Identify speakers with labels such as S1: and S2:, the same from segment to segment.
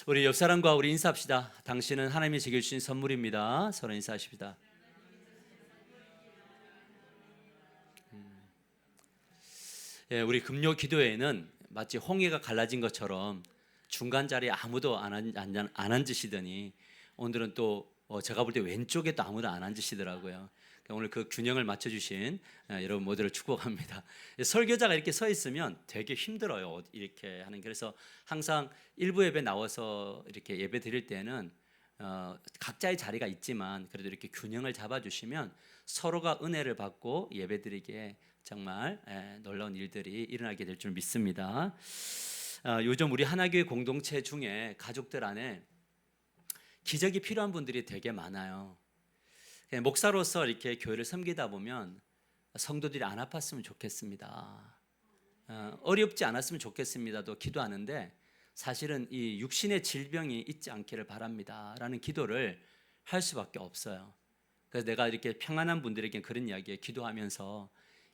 S1: 우리 옆 사람과 우리 인사합시다. 당신은 하나님이 제게 주신 선물입니다. 서로 인사하십시다. 예, 우리 금요 기도회에는 마치 홍해가 갈라진 것처럼 중간 자리에 아무도 안 앉으시더니 오늘은 또 제가 볼 때 왼쪽에 또 아무도 안 앉으시더라고요. 오늘 그 균형을 맞춰주신 여러분 모두를 축복합니다. 설교자가 이렇게 서 있으면 되게 힘들어요. 이렇게 하는. 그래서 항상 일부 예배 나와서 이렇게 예배 드릴 때는 각자의 자리가 있지만 그래도 이렇게 균형을 잡아주시면 서로가 은혜를 받고 예배 드리기에 정말 놀라운 일들이 일어나게 될 줄 믿습니다. 요즘 우리 하나교회 공동체 중에 가족들 안에 기적이 필요한 분들이 되게 많아요. 목사로서 이렇게 교회를 섬기다 보면 성도들이 안 아팠으면 좋겠습니다. 어렵지 않았으면 좋겠습니다도 기도하는데 사실은 이 육신의 질병이 있지 않기를 바랍니다라는 기도를 할 수밖에 없어요. 그래서 내가 이렇게 평안한 분들에게 그런 이야기에 기도하면서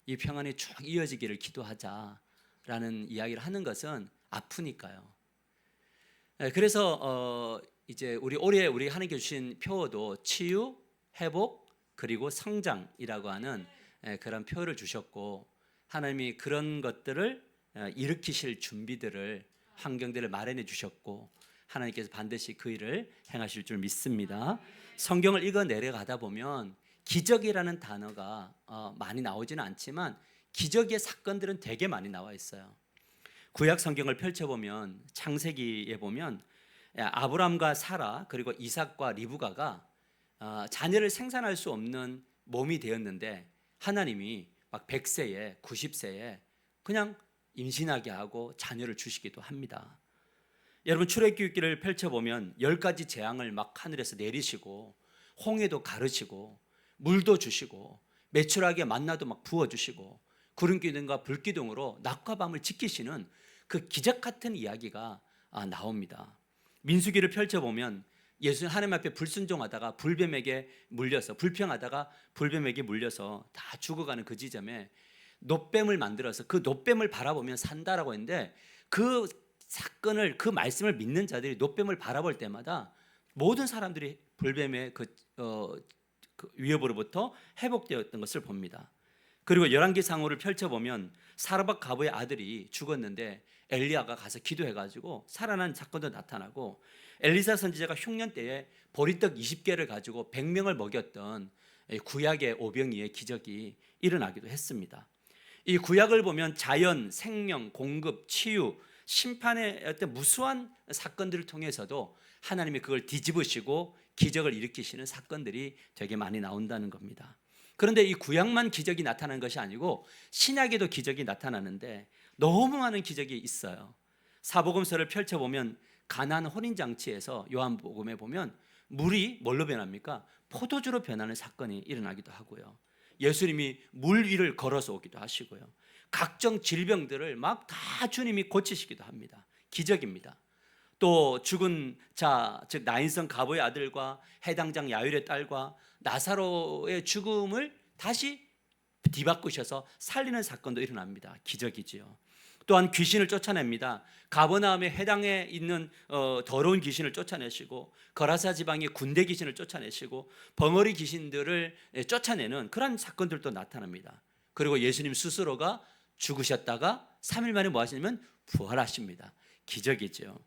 S1: 이 평안이 쭉 이어지기를 기도하자라는 이야기를 하는 것은 아프니까요. 그래서 이제 올해 우리 하나님께 주신 표어도 치유, 회복 그리고 성장이라고 하는 그런 표어를 주셨고, 하나님이 그런 것들을 일으키실 준비들을 환경들을 마련해 주셨고 하나님께서 반드시 그 일을 행하실 줄 믿습니다. 성경을 읽어 내려가다 보면 기적이라는 단어가 많이 나오지는 않지만 기적의 사건들은 되게 많이 나와 있어요. 구약 성경을 펼쳐보면 창세기에 보면 아브람과 사라 그리고 이삭과 리브가가 자녀를 생산할 수 없는 몸이 되었는데 하나님이 막 100세에 90세에 그냥 임신하게 하고 자녀를 주시기도 합니다. 여러분 출애굽기를 펼쳐보면 10가지 재앙을 막 하늘에서 내리시고 홍해도 가르시고 물도 주시고 매출하게 만나도 막 부어주시고 구름기둥과 불기둥으로 낮과 밤을 지키시는 그 기적 같은 이야기가 나옵니다. 민수기를 펼쳐보면 예수님 하나님 앞에 불순종하다가 불뱀에게 물려서 불평하다가 불뱀에게 물려서 다 죽어가는 그 지점에 놋뱀을 만들어서 그 놋뱀을 바라보면 산다라고 했는데 그 사건을 그 말씀을 믿는 자들이 놋뱀을 바라볼 때마다 모든 사람들이 불뱀의 그 위협으로부터 회복되었던 것을 봅니다. 그리고 열왕기상후를 펼쳐보면 사르밧 가부의 아들이 죽었는데 엘리야가 가서 기도해가지고 살아난 사건도 나타나고 엘리사 선지자가 흉년 때에 보리떡 20개를 가지고 100명을 먹였던 구약의 오병이의 기적이 일어나기도 했습니다. 이 구약을 보면 자연, 생명, 공급, 치유, 심판의 어떤 무수한 사건들을 통해서도 하나님이 그걸 뒤집으시고 기적을 일으키시는 사건들이 되게 많이 나온다는 겁니다. 그런데 이 구약만 기적이 나타나는 것이 아니고 신약에도 기적이 나타나는데 너무 많은 기적이 있어요. 사복음서를 펼쳐보면 가나안 혼인잔치에서 요한복음에 보면 물이 뭘로 변합니까? 포도주로 변하는 사건이 일어나기도 하고요. 예수님이 물 위를 걸어서 오기도 하시고요. 각종 질병들을 막 다 주님이 고치시기도 합니다. 기적입니다. 또 죽은 자, 즉 나인성 가보의 아들과 해당장 야율의 딸과 나사로의 죽음을 다시 뒤바꾸셔서 살리는 사건도 일어납니다. 기적이지요. 또한 귀신을 쫓아냅니다. 가버나움의 해당에 있는 더러운 귀신을 쫓아내시고 거라사 지방의 군대 귀신을 쫓아내시고 벙어리 귀신들을 쫓아내는 그런 사건들도 나타납니다. 그리고 예수님 스스로가 죽으셨다가 3일 만에 뭐 하시냐면 부활하십니다. 기적이죠.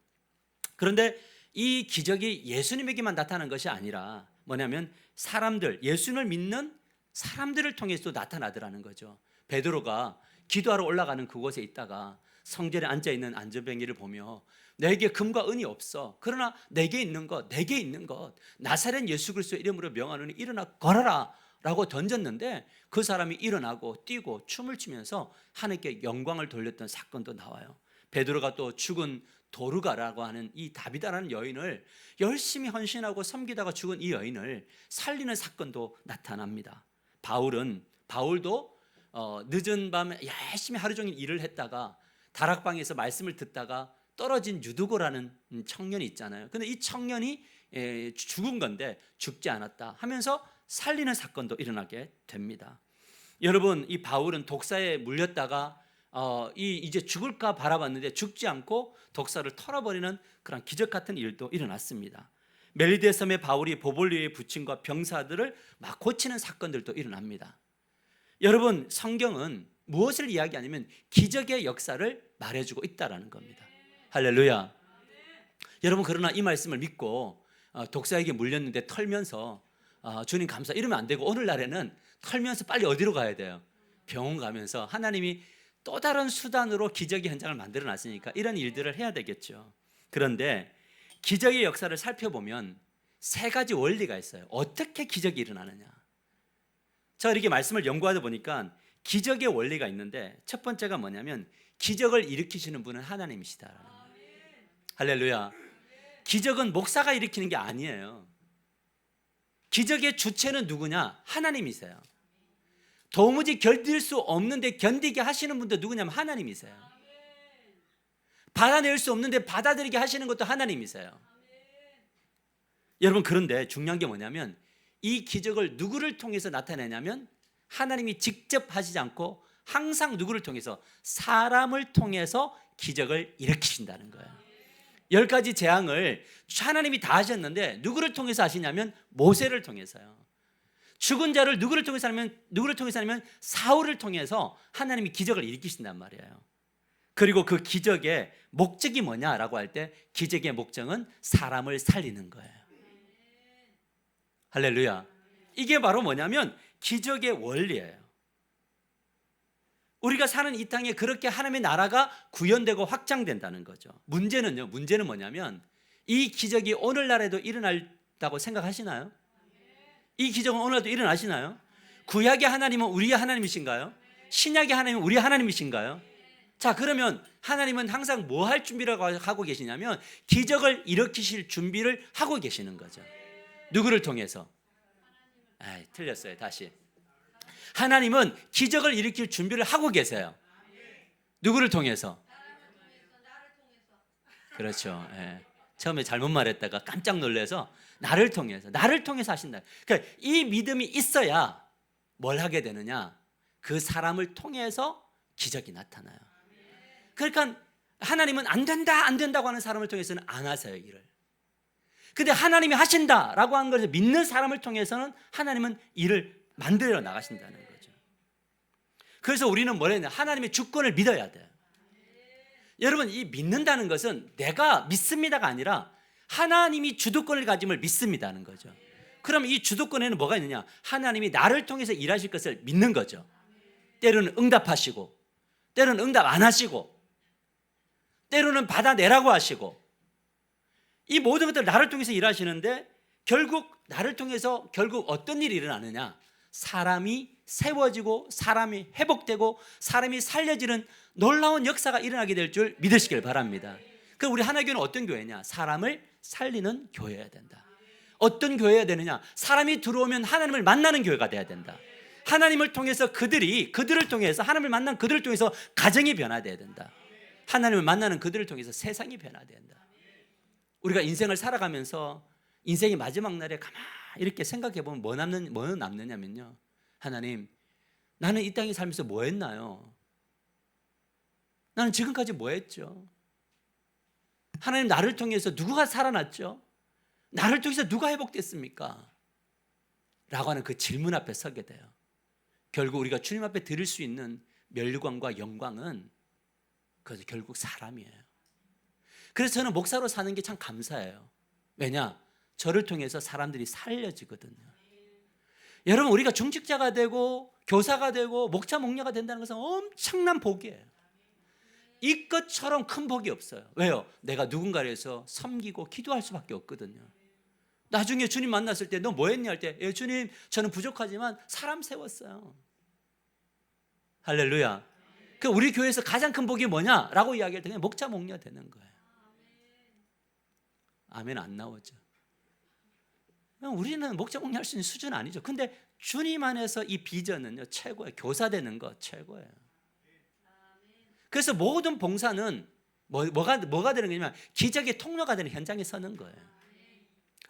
S1: 그런데 이 기적이 예수님에게만 나타난 것이 아니라 뭐냐면 사람들, 예수님을 믿는 사람들을 통해서도 나타나더라는 거죠. 베드로가 기도하러 올라가는 그곳에 있다가 성전에 앉아있는 안전뱅이를 보며 내게 금과 은이 없어. 그러나 내게 있는 것 나사렛 예수 그리스도의 이름으로 명하노니 일어나 걸어라 라고 던졌는데 그 사람이 일어나고 뛰고 춤을 추면서 하나님께 영광을 돌렸던 사건도 나와요. 베드로가 또 죽은 도르가라고 하는 이 다비다라는 여인을 열심히 헌신하고 섬기다가 죽은 이 여인을 살리는 사건도 나타납니다. 바울도 늦은 밤에 열심히 하루 종일 일을 했다가 다락방에서 말씀을 듣다가 떨어진 유두고라는 청년이 있잖아요. 근데 이 청년이 죽은 건데 죽지 않았다 하면서 살리는 사건도 일어나게 됩니다. 여러분, 이 바울은 독사에 물렸다가 이제 죽을까 바라봤는데 죽지 않고 독사를 털어버리는 그런 기적 같은 일도 일어났습니다. 멜리데 섬의 바울이 보볼리오의 부친과 병사들을 막 고치는 사건들도 일어납니다. 여러분, 성경은 무엇을 이야기하냐면 기적의 역사를 말해주고 있다라는 겁니다. 할렐루야. 여러분, 그러나 이 말씀을 믿고 독사에게 물렸는데 털면서 주님 감사 이러면 안 되고, 오늘날에는 털면서 빨리 어디로 가야 돼요? 병원 가면서 하나님이 또 다른 수단으로 기적의 현장을 만들어 놨으니까 이런 일들을 해야 되겠죠. 그런데 기적의 역사를 살펴보면 세 가지 원리가 있어요. 어떻게 기적이 일어나느냐. 저 이렇게 말씀을 연구하다 보니까 기적의 원리가 있는데, 첫 번째가 뭐냐면 기적을 일으키시는 분은 하나님이시다. 할렐루야. 기적은 목사가 일으키는 게 아니에요. 기적의 주체는 누구냐? 하나님이세요. 도무지 견딜 수 없는데 견디게 하시는 분도 누구냐면 하나님이세요. 받아낼 수 없는데 받아들이게 하시는 것도 하나님이세요. 여러분, 그런데 중요한 게 뭐냐면 이 기적을 누구를 통해서 나타내냐면 하나님이 직접 하시지 않고 항상 누구를 통해서? 사람을 통해서 기적을 일으키신다는 거예요. 10가지 재앙을 하나님이 다 하셨는데 누구를 통해서 하시냐면 모세를 통해서요. 죽은 자를 누구를 통해서 하냐면 사울을 통해서 하나님이 기적을 일으키신단 말이에요. 그리고 그 기적의 목적이 뭐냐라고 할 때 기적의 목적은 사람을 살리는 거예요. 할렐루야. 이게 바로 뭐냐면 기적의 원리예요. 우리가 사는 이 땅에 그렇게 하나님의 나라가 구현되고 확장된다는 거죠. 문제는 뭐냐면 이 기적이 오늘날에도 일어난다고 생각하시나요? 이 기적은 오늘도 일어나시나요? 구약의 하나님은 우리의 하나님이신가요? 신약의 하나님은 우리의 하나님이신가요? 자, 그러면 하나님은 항상 뭐 할 준비를 하고 계시냐면 기적을 일으키실 준비를 하고 계시는 거죠. 누구를 통해서? 틀렸어요. 다시. 하나님은 기적을 일으킬 준비를 하고 계세요. 누구를 통해서? 그렇죠. 처음에 잘못 말했다가 깜짝 놀라서 나를 통해서 하신다. 그러니까 이 믿음이 있어야 뭘 하게 되느냐? 그 사람을 통해서 기적이 나타나요. 그러니까 하나님은 안 된다고 하는 사람을 통해서는 안 하세요, 일을. 근데 하나님이 하신다라고 하는 것을 믿는 사람을 통해서는 하나님은 일을 만들어 나가신다는 거죠. 그래서 우리는 뭘 했냐? 하나님의 주권을 믿어야 돼요. 여러분, 이 믿는다는 것은 내가 믿습니다가 아니라 하나님이 주도권을 가짐을 믿습니다는 거죠. 그럼 이 주도권에는 뭐가 있느냐? 하나님이 나를 통해서 일하실 것을 믿는 거죠. 때로는 응답하시고, 때로는 응답 안 하시고, 때로는 받아내라고 하시고, 이 모든 것들 나를 통해서 일하시는데 결국 나를 통해서 어떤 일이 일어나느냐? 사람이 세워지고 사람이 회복되고 사람이 살려지는 놀라운 역사가 일어나게 될 줄 믿으시길 바랍니다. 그럼 우리 하나교회는 어떤 교회냐? 사람을 살리는 교회여야 된다. 어떤 교회여야 되느냐? 사람이 들어오면 하나님을 만나는 교회가 돼야 된다. 하나님을 통해서 그들을 통해서 하나님을 만난 그들을 통해서 가정이 변화돼야 된다. 하나님을 만나는 그들을 통해서 세상이 변화돼야 된다. 우리가 인생을 살아가면서 인생의 마지막 날에 가만히 이렇게 생각해 보면 뭐 남느냐면요, 하나님, 나는 이 땅에 살면서 뭐 했나요? 나는 지금까지 뭐 했죠? 하나님, 나를 통해서 누가 살아났죠? 나를 통해서 누가 회복됐습니까? 라고 하는 그 질문 앞에 서게 돼요. 결국 우리가 주님 앞에 드릴 수 있는 멸관과 영광은 그것은 결국 사람이에요. 그래서 저는 목사로 사는 게 참 감사해요. 왜냐? 저를 통해서 사람들이 살려지거든요. 여러분, 우리가 중직자가 되고 교사가 되고 목자 목녀가 된다는 것은 엄청난 복이에요. 이것처럼 큰 복이 없어요. 왜요? 내가 누군가를 위해서 섬기고 기도할 수밖에 없거든요. 나중에 주님 만났을 때 너 뭐 했냐 할 때, 주님, 저는 부족하지만 사람 세웠어요. 할렐루야. 그 우리 교회에서 가장 큰 복이 뭐냐라고 이야기할 때 그냥 목자 목녀 되는 거예요. 아멘 안 나오죠. 우리는 목자 목녀 할 수 있는 수준은 아니죠. 근데 주님 안에서 이 비전은요, 최고예요. 교사 되는 거 최고예요. 그래서 모든 봉사는 뭐가 되는 거냐면 기적의 통로가 되는 현장에 서는 거예요.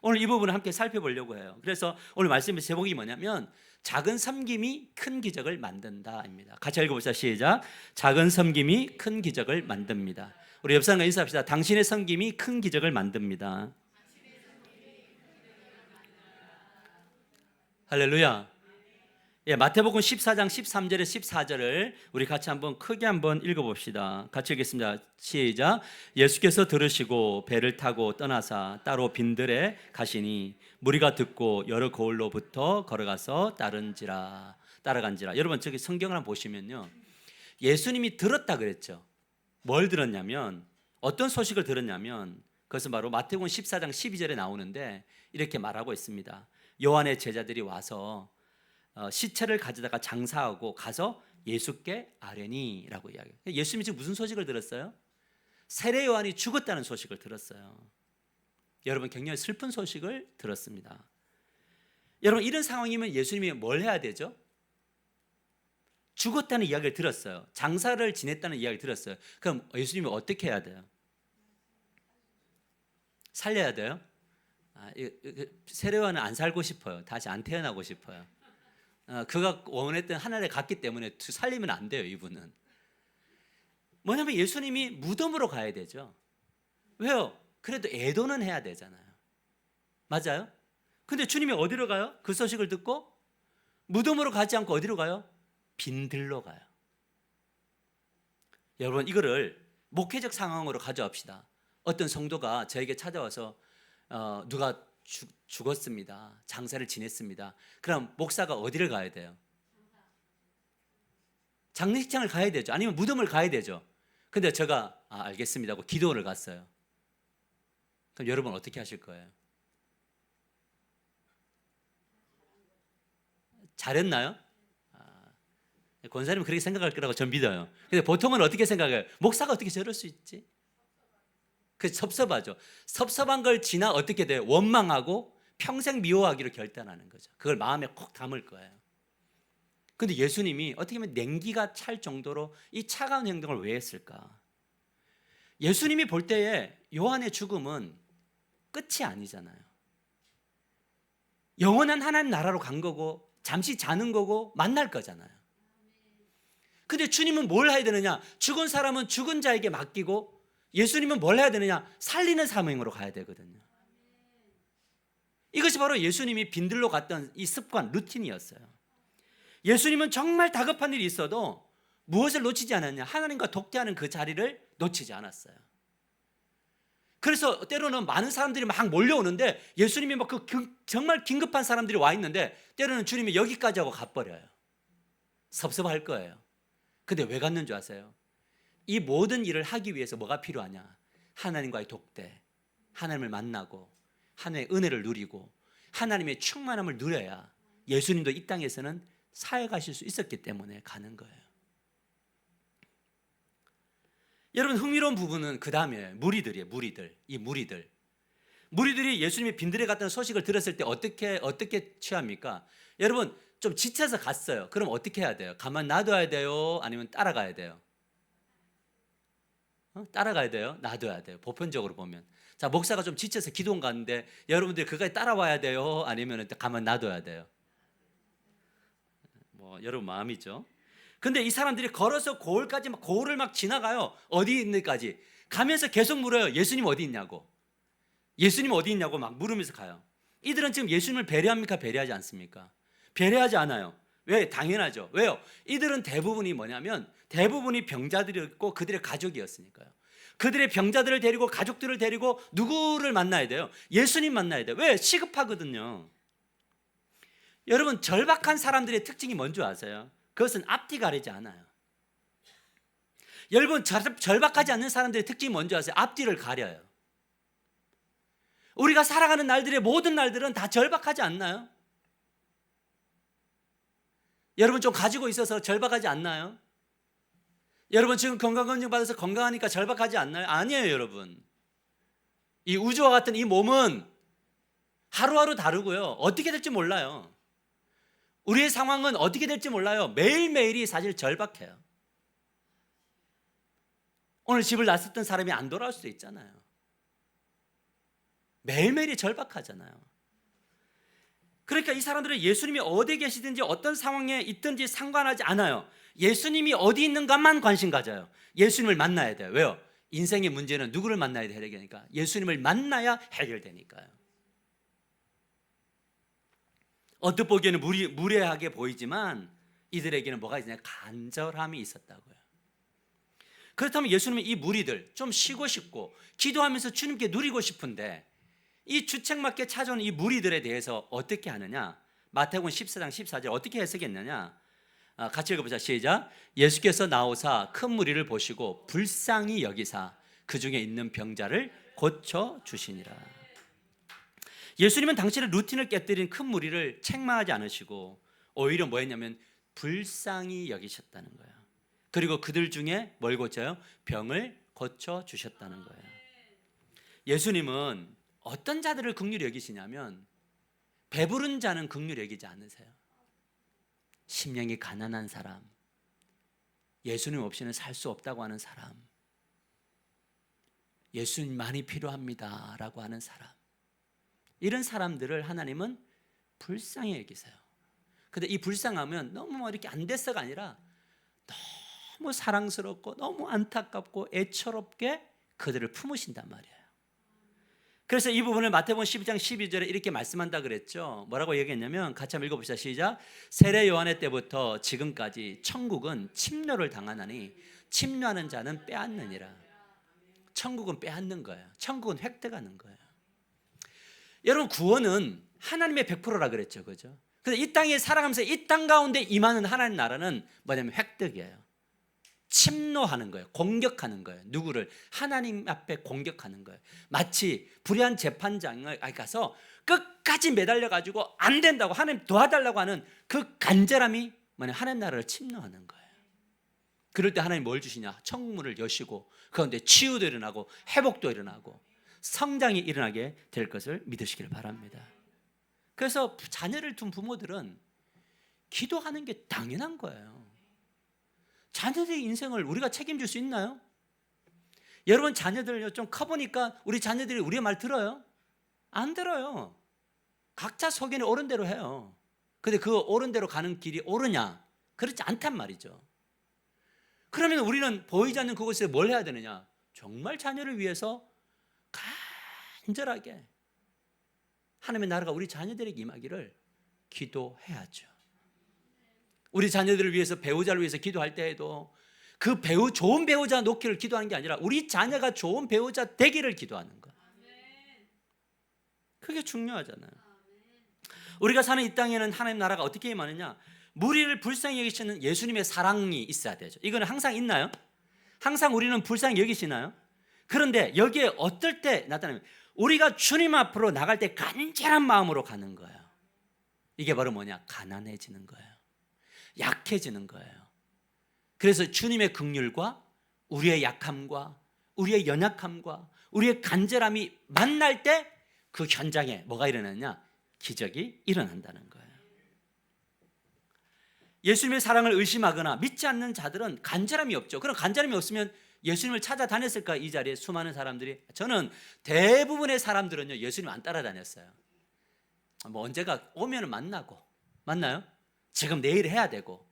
S1: 오늘 이 부분을 함께 살펴보려고 해요. 그래서 오늘 말씀의 제목이 뭐냐면 작은 섬김이 큰 기적을 만든다입니다. 같이 읽어보시죠. 시작. 작은 섬김이 큰 기적을 만듭니다. 우리 옆 사람과 인사합시다. 당신의 섬김이 큰 기적을 만듭니다. 할렐루야. 예, 마태복음 14장 13절에 14절을 우리 같이 한번 크게 한번 읽어봅시다. 같이 읽겠습니다. 시작. 예수께서 들으시고 배를 타고 떠나사 따로 빈들에 가시니 무리가 듣고 여러 거울로부터 걸어가서 따라간지라. 여러분 저기 성경을 한번 보시면요, 예수님이 들었다 그랬죠. 뭘 들었냐면, 어떤 소식을 들었냐면, 그것은 바로 마태복음 14장 12절에 나오는데 이렇게 말하고 있습니다. 요한의 제자들이 와서 시체를 가져다가 장사하고 가서 예수께 아뢰니라고 이야기해요. 예수님이 지금 무슨 소식을 들었어요? 세례 요한이 죽었다는 소식을 들었어요. 여러분 굉장히 슬픈 소식을 들었습니다. 여러분 이런 상황이면 예수님이 뭘 해야 되죠? 죽었다는 이야기를 들었어요. 장사를 지냈다는 이야기를 들었어요. 그럼 예수님이 어떻게 해야 돼요? 살려야 돼요? 세례 요한은 안 살고 싶어요. 다시 안 태어나고 싶어요. 그가 원했던 하늘에 갔기 때문에 살리면 안 돼요. 이분은 뭐냐면 예수님이 무덤으로 가야 되죠. 왜요? 그래도 애도는 해야 되잖아요. 맞아요? 근데 주님이 어디로 가요? 그 소식을 듣고 무덤으로 가지 않고 어디로 가요? 빈들로 가요. 여러분 이거를 목회적 상황으로 가져옵시다. 어떤 성도가 저에게 찾아와서 누가 죽었습니다. 장사를 지냈습니다. 그럼 목사가 어디를 가야 돼요? 장례식장을 가야 되죠. 아니면 무덤을 가야 되죠. 근데 제가 알겠습니다 하고 기도원을 갔어요. 그럼 여러분 어떻게 하실 거예요? 잘했나요? 권사님은 그렇게 생각할 거라고 전 믿어요. 근데 보통은 어떻게 생각해요? 목사가 어떻게 저럴 수 있지? 그 섭섭하죠. 섭섭한 걸 지나 어떻게 돼요? 원망하고 평생 미워하기로 결단하는 거죠. 그걸 마음에 콕 담을 거예요. 근데 예수님이 어떻게 보면 냉기가 찰 정도로 이 차가운 행동을 왜 했을까? 예수님이 볼 때에 요한의 죽음은 끝이 아니잖아요. 영원한 하나님 나라로 간 거고 잠시 자는 거고 만날 거잖아요. 근데 주님은 뭘 해야 되느냐? 죽은 사람은 죽은 자에게 맡기고 예수님은 뭘 해야 되느냐? 살리는 사명으로 가야 되거든요. 이것이 바로 예수님이 빈들로 갔던 이 습관, 루틴이었어요. 예수님은 정말 다급한 일이 있어도 무엇을 놓치지 않았냐? 하나님과 독대하는 그 자리를 놓치지 않았어요. 그래서 때로는 많은 사람들이 막 몰려오는데 예수님이 막 정말 긴급한 사람들이 와 있는데 때로는 주님이 여기까지 하고 가버려요. 섭섭할 거예요. 근데 왜 갔는 줄 아세요? 이 모든 일을 하기 위해서 뭐가 필요하냐? 하나님과의 독대, 하나님을 만나고 하나님의 은혜를 누리고 하나님의 충만함을 누려야 예수님도 이 땅에서는 살아가실 수 있었기 때문에 가는 거예요. 여러분 흥미로운 부분은 그 다음에 무리들이에요. 이 무리들이 예수님이 빈들에 갔다는 소식을 들었을 때 어떻게 취합니까? 여러분 좀 지쳐서 갔어요. 그럼 어떻게 해야 돼요? 가만 놔둬야 돼요? 아니면 따라가야 돼요? 따라가야 돼요? 놔둬야 돼요? 보편적으로 보면. 자, 목사가 좀 지쳐서 기도원 갔는데 여러분들이 그까지 따라와야 돼요? 아니면 가만 놔둬야 돼요? 뭐 여러분 마음이죠. 근데 이 사람들이 걸어서 고을을 막 지나가요. 어디 있는지까지 가면서 계속 물어요. 예수님 어디 있냐고. 예수님 어디 있냐고 막 물으면서 가요. 이들은 지금 예수님을 배려합니까? 배려하지 않습니까? 배려하지 않아요. 왜? 당연하죠. 왜요? 이들은 대부분이 뭐냐면 대부분이 병자들이었고 그들의 가족이었으니까요. 그들의 병자들을 데리고 가족들을 데리고 누구를 만나야 돼요? 예수님 만나야 돼요. 왜? 시급하거든요. 여러분 절박한 사람들의 특징이 뭔지 아세요? 그것은 앞뒤 가리지 않아요. 여러분 절박하지 않는 사람들의 특징이 뭔지 아세요? 앞뒤를 가려요. 우리가 살아가는 날들의 모든 날들은 다 절박하지 않나요? 여러분 좀 가지고 있어서 절박하지 않나요? 여러분 지금 건강검진 받아서 건강하니까 절박하지 않나요? 아니에요 여러분. 이 우주와 같은 이 몸은 하루하루 다르고요. 어떻게 될지 몰라요. 우리의 상황은 어떻게 될지 몰라요. 매일매일이 사실 절박해요. 오늘 집을 놨었던 사람이 안 돌아올 수도 있잖아요. 매일매일이 절박하잖아요. 그러니까 이 사람들은 예수님이 어디 계시든지 어떤 상황에 있든지 상관하지 않아요. 예수님이 어디 있는가만 관심 가져요. 예수님을 만나야 돼요. 왜요? 인생의 문제는 누구를 만나야 해결되니까? 예수님을 만나야 해결되니까요. 언뜻 보기에는 무례하게 보이지만 이들에게는 뭐가 있냐? 간절함이 있었다고요. 그렇다면 예수님은 이 무리들 좀 쉬고 싶고 기도하면서 주님께 누리고 싶은데 이 주책맞게 찾아온 이 무리들에 대해서 어떻게 하느냐? 마태복음 14장 14절 어떻게 해석했느냐? 같이 읽어보자. 시작. 예수께서 나오사 큰 무리를 보시고 불쌍히 여기사 그 중에 있는 병자를 고쳐 주시니라. 예수님은 당신의 루틴을 깨뜨린 큰 무리를 책망하지 않으시고 오히려 뭐 했냐면 불쌍히 여기셨다는 거예요. 그리고 그들 중에 뭘 고쳐요? 병을 고쳐 주셨다는 거예요. 예수님은 어떤 자들을 긍휼히 여기시냐면 배부른 자는 긍휼히 여기지 않으세요. 심령이 가난한 사람, 예수님 없이는 살 수 없다고 하는 사람, 예수님만이 필요합니다 라고 하는 사람, 이런 사람들을 하나님은 불쌍히 여기세요. 근데 이 불쌍하면 너무 이렇게 안 됐어가 아니라 너무 사랑스럽고 너무 안타깝고 애처롭게 그들을 품으신단 말이에요. 그래서 이 부분을 마태복음 12장 12절에 이렇게 말씀한다 그랬죠. 뭐라고 얘기했냐면 같이 한번 읽어봅시다. 시작. 세례 요한의 때부터 지금까지 천국은 침노를 당하나니 침노하는 자는 빼앗느니라. 천국은 빼앗는 거예요. 천국은 획득하는 거예요. 여러분 구원은 하나님의 100%라 그랬죠, 그죠? 근데 이 땅에 살아가면서 이 땅 가운데 임하는 하나님 나라는 뭐냐면 획득이에요. 침노하는 거예요. 공격하는 거예요. 누구를? 하나님 앞에 공격하는 거예요. 마치 불의한 재판장에 가서 끝까지 매달려 가지고 안 된다고 하나님 도와달라고 하는 그 간절함이 뭐냐? 하나님 나라를 침노하는 거예요. 그럴 때 하나님 뭘 주시냐? 천국문을 여시고 그런데 치유도 일어나고 회복도 일어나고 성장이 일어나게 될 것을 믿으시길 바랍니다. 그래서 자녀를 둔 부모들은 기도하는 게 당연한 거예요. 자녀들의 인생을 우리가 책임질 수 있나요? 여러분 자녀들 좀 커보니까 우리 자녀들이 우리의 말 들어요? 안 들어요. 각자 소견이 옳은 대로 해요. 근데 그 옳은 대로 가는 길이 옳으냐? 그렇지 않단 말이죠. 그러면 우리는 보이지 않는 그곳에 뭘 해야 되느냐? 정말 자녀를 위해서 간절하게 하나님의 나라가 우리 자녀들에게 임하기를 기도해야죠. 우리 자녀들을 위해서 배우자를 위해서 기도할 때에도 그 좋은 배우자 놓기를 기도하는 게 아니라 우리 자녀가 좋은 배우자 되기를 기도하는 것. 그게 중요하잖아요. 우리가 사는 이 땅에는 하나님 나라가 어떻게 임하느냐? 무리를 불쌍히 여기시는 예수님의 사랑이 있어야 되죠. 이거는 항상 있나요? 항상 우리는 불쌍히 여기시나요? 그런데 여기에 어떨 때 나타나면 우리가 주님 앞으로 나갈 때 간절한 마음으로 가는 거예요. 이게 바로 뭐냐? 가난해지는 거예요. 약해지는 거예요. 그래서 주님의 긍휼과 우리의 약함과 우리의 연약함과 우리의 간절함이 만날 때 그 현장에 뭐가 일어나냐? 기적이 일어난다는 거예요. 예수님의 사랑을 의심하거나 믿지 않는 자들은 간절함이 없죠. 그럼 간절함이 없으면 예수님을 찾아다녔을까? 이 자리에 수많은 사람들이. 저는 대부분의 사람들은요 예수님 안 따라다녔어요. 뭐 언제가 오면 만나고 만나요? 지금 내일 해야 되고.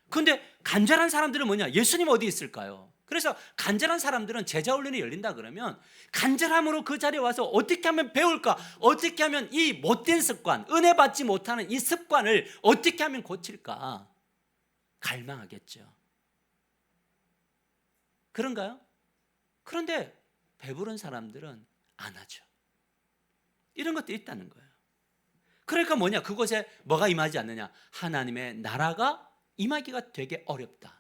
S1: 그런데 간절한 사람들은 뭐냐? 예수님 어디 있을까요? 그래서 간절한 사람들은 제자훈련이 열린다 그러면 간절함으로 그 자리에 와서 어떻게 하면 배울까? 어떻게 하면 이 못된 습관, 은혜 받지 못하는 이 습관을 어떻게 하면 고칠까? 갈망하겠죠. 그런가요? 그런데 배부른 사람들은 안 하죠. 이런 것도 있다는 거예요. 그러니까 뭐냐? 그곳에 뭐가 임하지 않느냐? 하나님의 나라가 임하기가 되게 어렵다.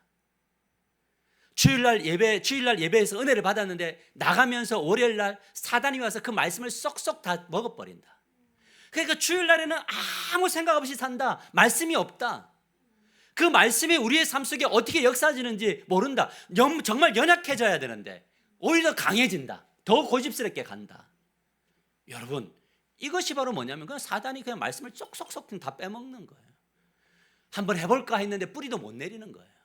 S1: 주일날 예배에서 은혜를 받았는데 나가면서 월요일날 사단이 와서 그 말씀을 쏙쏙 다 먹어버린다. 그러니까 주일날에는 아무 생각 없이 산다. 말씀이 없다. 그 말씀이 우리의 삶 속에 어떻게 역사지는지 모른다. 정말 연약해져야 되는데 오히려 강해진다. 더 고집스럽게 간다. 여러분 이것이 바로 뭐냐면 그냥 사단이 그냥 말씀을 쏙쏙쏙 다 빼먹는 거예요. 한번 해볼까 했는데 뿌리도 못 내리는 거예요.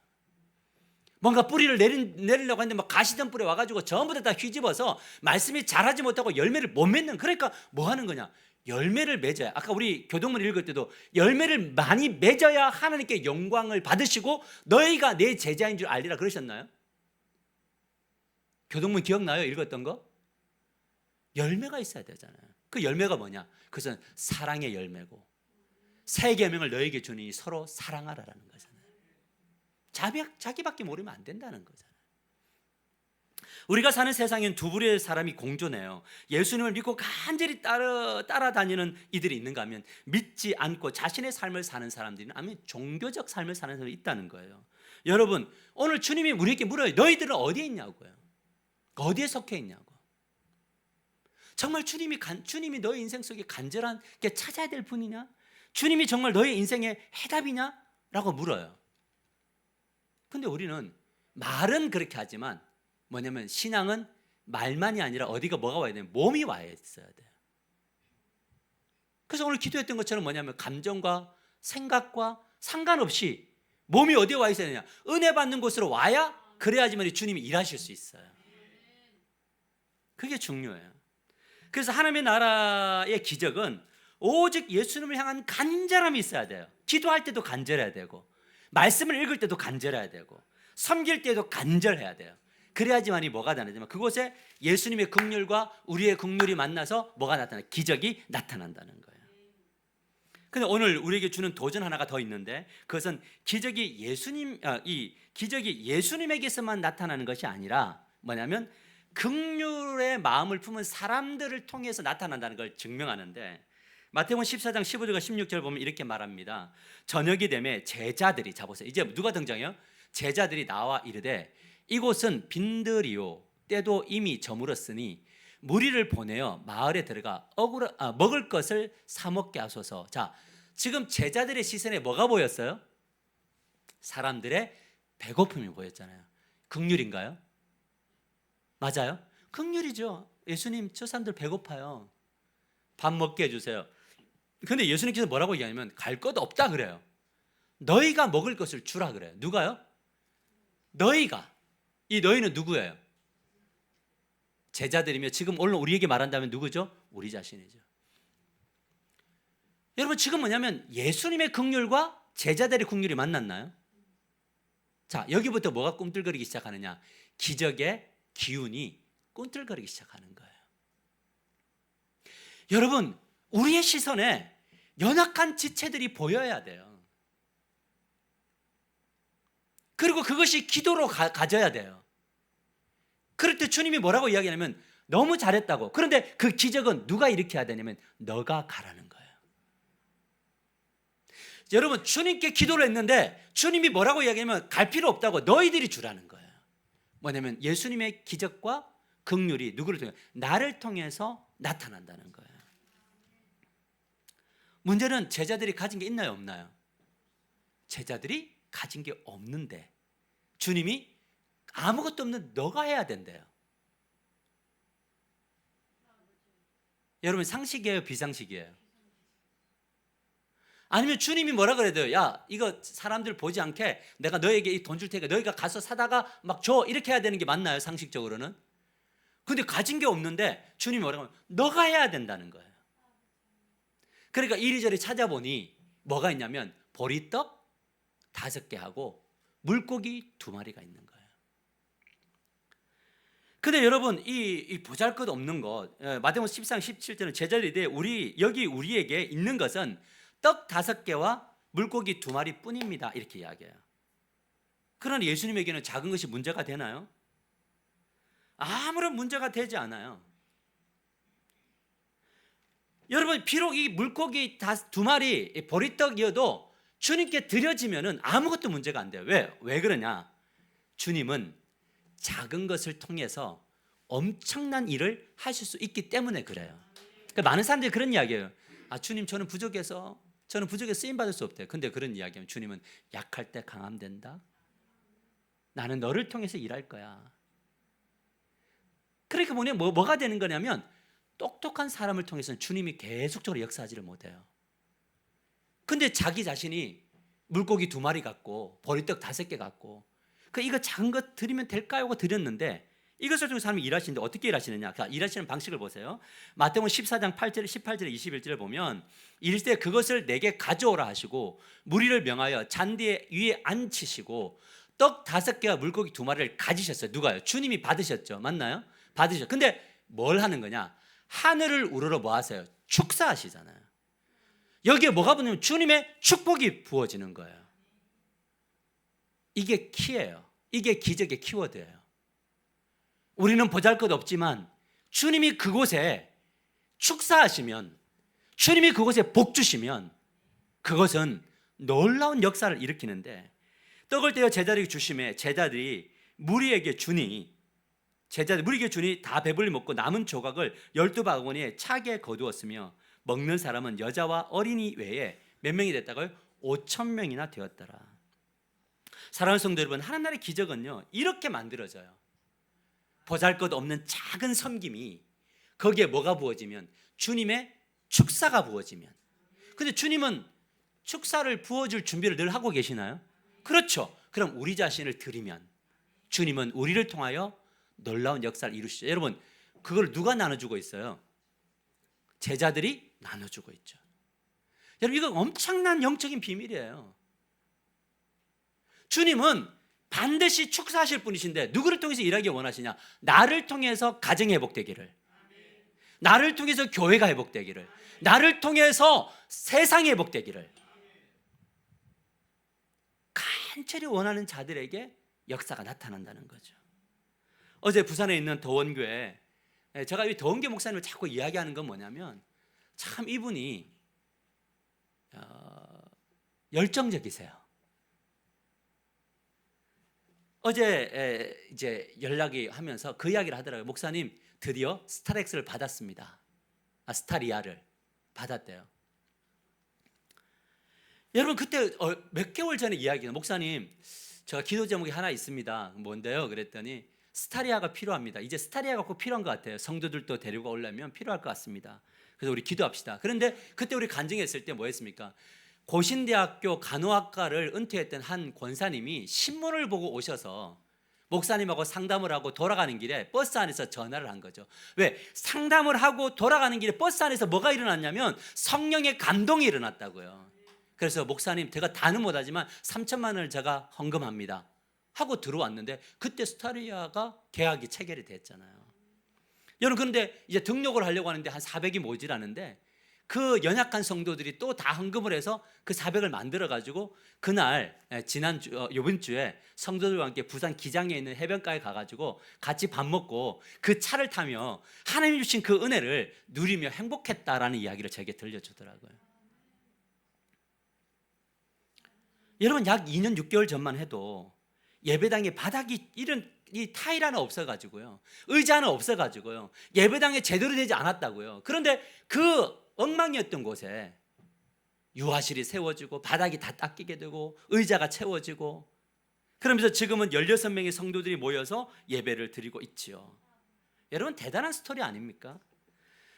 S1: 뭔가 뿌리를 내리려고 하는데 막 가시덤불에 와가지고 전부 다 휘집어서 말씀이 자라지 못하고 열매를 못 맺는. 그러니까 뭐 하는 거냐? 열매를 맺어야. 아까 우리 교동문 읽을 때도 열매를 많이 맺어야 하나님께 영광을 받으시고 너희가 내 제자인 줄 알리라 그러셨나요? 교동문 기억나요? 읽었던 거? 열매가 있어야 되잖아요. 그 열매가 뭐냐? 그것은 사랑의 열매고 새 계명을 너에게 주니 서로 사랑하라라는 거잖아요. 자기밖에 모르면 안 된다는 거잖아요. 우리가 사는 세상엔 두 부류의 사람이 공존해요. 예수님을 믿고 간절히 따라다니는 이들이 있는가 하면 믿지 않고 자신의 삶을 사는 사람들이나 아니면 종교적 삶을 사는 사람이 있다는 거예요. 여러분, 오늘 주님이 우리에게 물어요. 너희들은 어디에 있냐고요? 어디에 속해 있냐고. 정말 주님이 너의 인생 속에 간절한 게 찾아야 될 분이냐? 주님이 정말 너의 인생의 해답이냐? 라고 물어요. 근데 우리는 말은 그렇게 하지만 뭐냐면 신앙은 말만이 아니라 어디가 뭐가 와야 돼요? 몸이 와야 있어야 돼요. 그래서 오늘 기도했던 것처럼 뭐냐면 감정과 생각과 상관없이 몸이 어디에 와 있어야 되냐? 은혜 받는 곳으로 와야 그래야지만 주님이 일하실 수 있어요. 그게 중요해요. 그래서 하나님의 나라의 기적은 오직 예수님을 향한 간절함이 있어야 돼요. 기도할 때도 간절해야 되고 말씀을 읽을 때도 간절해야 되고 섬길 때도 간절해야 돼요. 그래야지만이 뭐가 나타나냐면 그곳에 예수님의 긍휼과 우리의 긍휼이 만나서 뭐가 나타나요? 기적이 나타난다는 거예요. 근데 오늘 우리에게 주는 도전 하나가 더 있는데 그것은 기적이 예수님에게서만 나타나는 것이 아니라 뭐냐면 긍휼의 마음을 품은 사람들을 통해서 나타난다는 걸 증명하는데 마태복음 14장 15절과 16절 보면 이렇게 말합니다. 저녁이 되매 제자들이, 자 보세요. 이제 누가 등장해요? 제자들이 나와 이르되 이곳은 빈들이요 때도 이미 저물었으니 무리를 보내어 마을에 들어가 먹을 것을 사 먹게 하소서. 자, 지금 제자들의 시선에 뭐가 보였어요? 사람들의 배고픔이 보였잖아요. 긍휼인가요? 맞아요? 긍휼이죠. 예수님, 저 사람들 배고파요. 밥 먹게 해주세요. 근데 예수님께서 뭐라고 얘기하냐면 갈 것 없다 그래요. 너희가 먹을 것을 주라 그래요. 누가요? 너희가. 이 너희는 누구예요? 제자들이며 지금 오늘 우리에게 말한다면 누구죠? 우리 자신이죠. 여러분 지금 뭐냐면 예수님의 긍휼과 제자들의 긍휼이 만났나요? 자, 여기부터 뭐가 꿈틀거리기 시작하느냐? 기적의 기운이 꿈틀거리기 시작하는 거예요. 여러분, 우리의 시선에 연약한 지체들이 보여야 돼요. 그리고 그것이 기도로 가져야 돼요. 그럴 때 주님이 뭐라고 이야기하냐면 너무 잘했다고. 그런데 그 기적은 누가 일으켜야 되냐면 너가 가라는 거예요. 여러분, 주님께 기도를 했는데 주님이 뭐라고 이야기하냐면 갈 필요 없다고 너희들이 주라는 거예요. 뭐냐면 예수님의 기적과 긍휼이 누구를 통해? 나를 통해서 나타난다는 거예요. 문제는 제자들이 가진 게 있나요, 없나요? 제자들이 가진 게 없는데 주님이 아무것도 없는 너가 해야 된대요. 여러분 상식이에요, 비상식이에요? 아니면 주님이 뭐라 그래야 돼요? 야, 이거 사람들 보지 않게 내가 너에게 이 돈 줄 테니까 너희가 가서 사다가 막 줘, 이렇게 해야 되는 게 맞나요, 상식적으로는? 근데 가진 게 없는데 주님이 뭐라고 하면 너가 해야 된다는 거예요. 그러니까 이리저리 찾아보니 뭐가 있냐면 보리떡 5개 하고 물고기 2마리가 있는 거예요. 근데 여러분 이 보잘것없는 것, 마태복음 14장 17절은 제자들이 우리에게 있는 것은 떡 5개와 물고기 2마리 뿐입니다, 이렇게 이야기해요. 그러나 예수님에게는 작은 것이 문제가 되나요? 아무런 문제가 되지 않아요. 여러분 비록 이 물고기 2마리 보리떡이어도 주님께 드려지면은 아무것도 문제가 안 돼요. 왜 그러냐? 주님은 작은 것을 통해서 엄청난 일을 하실 수 있기 때문에 그래요. 그러니까 많은 사람들이 그런 이야기예요. 아, 주님 저는 부족해서 쓰임 받을 수 없대요. 근데 그런 이야기하면 주님은 약할 때 강함 된다. 나는 너를 통해서 일할 거야. 그러니까 뭐가 되는 거냐면 똑똑한 사람을 통해서는 주님이 계속적으로 역사하지를 못해요. 근데 자기 자신이 물고기 2마리 갖고 보리떡 5개 갖고 이거 작은 것 드리면 될까요? 하고 드렸는데 이것을 통해 사람이 일하시는데 어떻게 일하시느냐? 일하시는 방식을 보세요. 마태복음 14장 8절, 18절, 21절을 보면 이르시되 그것을 내게 가져오라 하시고 무리를 명하여 잔디 위에 앉히시고 떡 5개와 물고기 2마리를 가지셨어요. 누가요? 주님이 받으셨죠. 맞나요? 받으셨죠. 근데 뭘 하는 거냐? 하늘을 우러러 뭐 하세요? 축사하시잖아요. 여기에 뭐가 붙냐면 주님의 축복이 부어지는 거예요. 이게 키예요. 이게 기적의 키워드예요. 우리는 보잘것없지만 주님이 그곳에 축사하시면, 주님이 그곳에 복 주시면 그것은 놀라운 역사를 일으키는데, 떡을 떼어 제자들에게 주심에 제자들이 무리에게 주니 다 배불리 먹고 남은 조각을 12바구니에 차게 거두었으며 먹는 사람은 여자와 어린이 외에 몇 명이 됐다고요? 5,000명이나 되었더라. 사랑하는 성도 여러분, 하나님의 기적은요 이렇게 만들어져요. 보잘것없는 작은 섬김이 거기에 뭐가 부어지면 주님의 축사가 부어지면. 근데 주님은 축사를 부어줄 준비를 늘 하고 계시나요? 그렇죠. 그럼 우리 자신을 드리면 주님은 우리를 통하여 놀라운 역사를 이루시죠. 여러분, 그걸 누가 나눠주고 있어요? 제자들이 나눠주고 있죠. 여러분, 이거 엄청난 영적인 비밀이에요. 주님은 반드시 축사하실 분이신데 누구를 통해서 일하기 원하시냐? 나를 통해서 가정이 회복되기를, 나를 통해서 교회가 회복되기를, 나를 통해서 세상이 회복되기를 간절히 원하는 자들에게 역사가 나타난다는 거죠. 어제 부산에 있는 더원교회, 제가 이 더원교 목사님을 자꾸 이야기하는 건 뭐냐면 참 이분이 열정적이세요. 어제 이제 연락이 하면서 그 이야기를 하더라고요. 목사님, 드디어 스타렉스를 받았습니다. 스타리아를 받았대요. 여러분, 그때 몇 개월 전에 이야기는, 목사님, 제가 기도 제목이 하나 있습니다. 뭔데요? 그랬더니 스타리아가 필요합니다. 이제 스타리아가 꼭 필요한 것 같아요. 성도들도 데리고 오려면 필요할 것 같습니다. 그래서 우리 기도합시다. 그런데 그때 우리 간증했을 때 뭐 했습니까? 고신대학교 간호학과를 은퇴했던 한 권사님이 신문을 보고 오셔서 목사님하고 상담을 하고 돌아가는 길에 버스 안에서 전화를 한 거죠. 왜? 상담을 하고 돌아가는 길에 버스 안에서 뭐가 일어났냐면 성령의 감동이 일어났다고요. 그래서 목사님, 제가 다는 못하지만 3천만 원을 제가 헌금합니다 하고 들어왔는데 그때 스타리아가 계약이 체결이 됐잖아요. 여러분, 그런데 이제 등록을 하려고 하는데 한 400이 모자라는데 그 연약한 성도들이 또 다 헌금을 해서 그 400을 만들어 가지고 그날 이번 주에 성도들과 함께 부산 기장에 있는 해변가에 가가지고 같이 밥 먹고 그 차를 타며 하나님 주신 그 은혜를 누리며 행복했다라는 이야기를 제게 들려주더라고요. 여러분, 약 2년 6개월 전만 해도 예배당에 바닥이 이 타일 하나 없어가지고요, 의자 하나 없어가지고요, 예배당에 제대로 되지 않았다고요. 그런데 그 엉망이었던 곳에 유아실이 세워지고 바닥이 다 닦이게 되고 의자가 채워지고, 그러면서 지금은 16명의 성도들이 모여서 예배를 드리고 있지요. 여러분, 대단한 스토리 아닙니까?